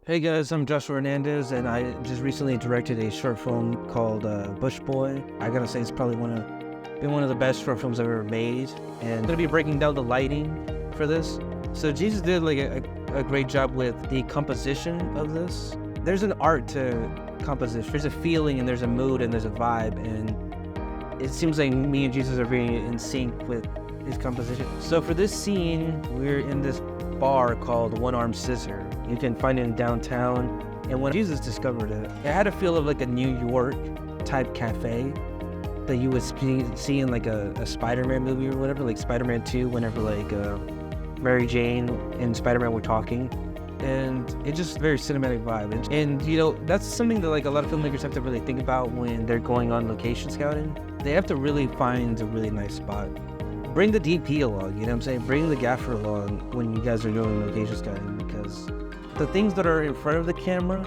Hey guys, I'm Joshua Hernandez, and I just recently directed a short film called Bush Boi. I gotta say, it's probably been one of the best short films I've ever made, and I'm gonna be breaking down the lighting for this. So Jesus did like a great job with the composition of this. There's an art to composition. There's a feeling, and there's a mood, and there's a vibe, and it seems like me and Jesus are very in sync with his composition. So for this scene, we're in this bar called One Armed Scissor. You can find it in downtown. And when Jesus discovered it, it had a feel of like a New York type cafe that you would see in like a Spider-Man movie or whatever, like Spider-Man 2, whenever like Mary Jane and Spider-Man were talking. And it's just very cinematic vibe. And you know, that's something that like a lot of filmmakers have to really think about when they're going on location scouting. They have to really find a really nice spot. Bring the DP along, you know what I'm saying? Bring the gaffer along when you guys are doing location scouting, because the things that are in front of the camera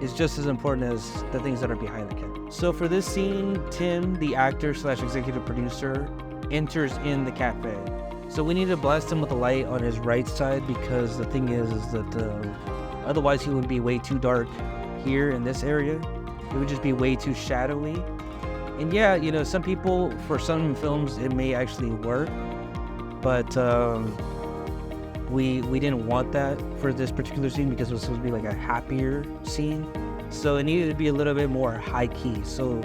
is just as important as the things that are behind the camera. So for this scene, Tim, the actor / executive producer, enters in the cafe. So we need to blast him with a light on his right side, because the thing is that otherwise he would be way too dark here in this area. It would just be way too shadowy. And yeah, you know, some people, for some films, it may actually work, but we didn't want that for this particular scene, because it was supposed to be like a happier scene. So it needed to be a little bit more high key. So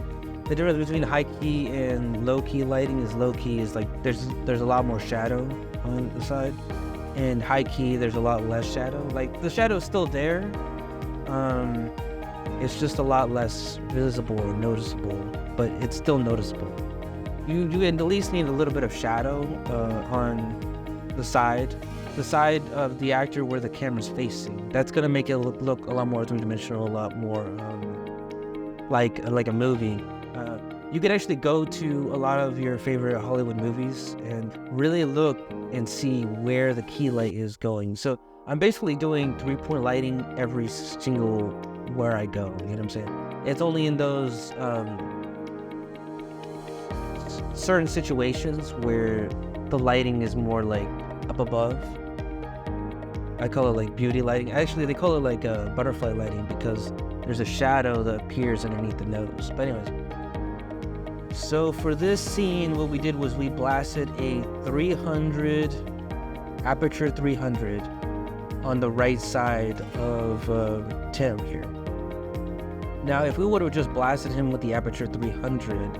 the difference between high key and low key lighting is low key is like there's a lot more shadow on the side, and high key there's a lot less shadow. Like the shadow is still there, it's just a lot less visible or noticeable, but it's still noticeable. You at least need a little bit of shadow on the side of the actor where the camera's facing. That's gonna make it look a lot more three-dimensional, a lot more like a movie. You can actually go to a lot of your favorite Hollywood movies and really look and see where the key light is going. So I'm basically doing 3-point lighting every single where I go, you know what I'm saying? It's only in those certain situations where the lighting is more like up above. I call it like beauty lighting. Actually, they call it like butterfly lighting, because there's a shadow that appears underneath the nose. But anyways, so for this scene, what we did was we blasted a 300, aperture 300 on the right side of Tim here. Now, if we would have just blasted him with the aperture 300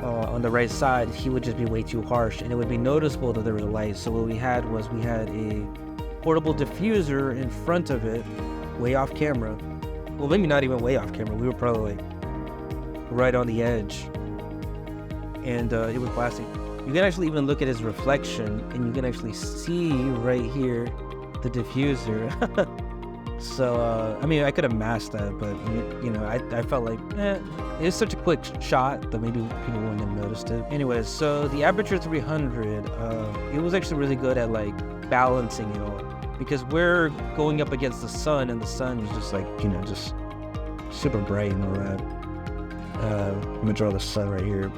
on the right side, he would just be way too harsh, and it would be noticeable that there was a light. So what we had a portable diffuser in front of it, way off camera. Well, maybe not even way off camera. We were probably like right on the edge, and it was blasting. You can actually even look at his reflection, and you can actually see right here the diffuser. So I mean, I could have masked that, but you know, I felt like it's such a quick shot that maybe people wouldn't have noticed it. Anyways, so the aperture 300, it was actually really good at like balancing it all, because we're going up against the sun, and the sun is just like, you know, just super bright and all that. I'm gonna draw the sun right here.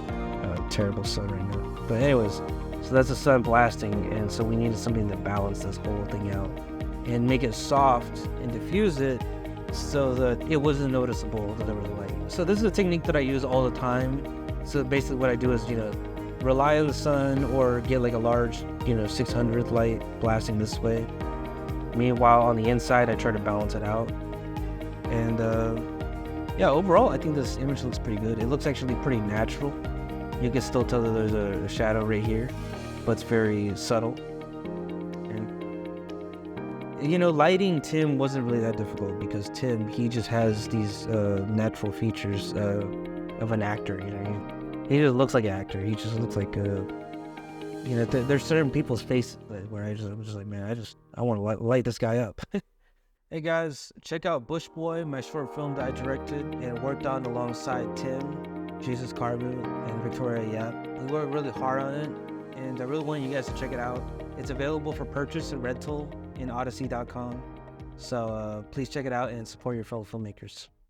Terrible sun right now. But anyways, so that's the sun blasting, and so we needed something to balance this whole thing out and make it soft and diffuse it so that it wasn't noticeable that there was light. So this is a technique that I use all the time. So basically what I do is, you know, rely on the sun or get like a large, you know, 600 light blasting this way. Meanwhile, on the inside, I try to balance it out. And yeah, overall, I think this image looks pretty good. It looks actually pretty natural. You can still tell that there's a shadow right here, but it's very subtle. You know, lighting Tim wasn't really that difficult, because Tim, he just has these natural features of an actor, you know. He just looks like an actor. He just looks like, you know, there's certain people's faces where I'm just like, man, I want to light this guy up. Hey guys, check out Bush Boi, my short film that I directed and worked on alongside Tim, Jesus Carbu, and Victoria Yap. We worked really hard on it, and I really want you guys to check it out. It's available for purchase and rental in Odyssey.com. So please check it out and support your fellow filmmakers.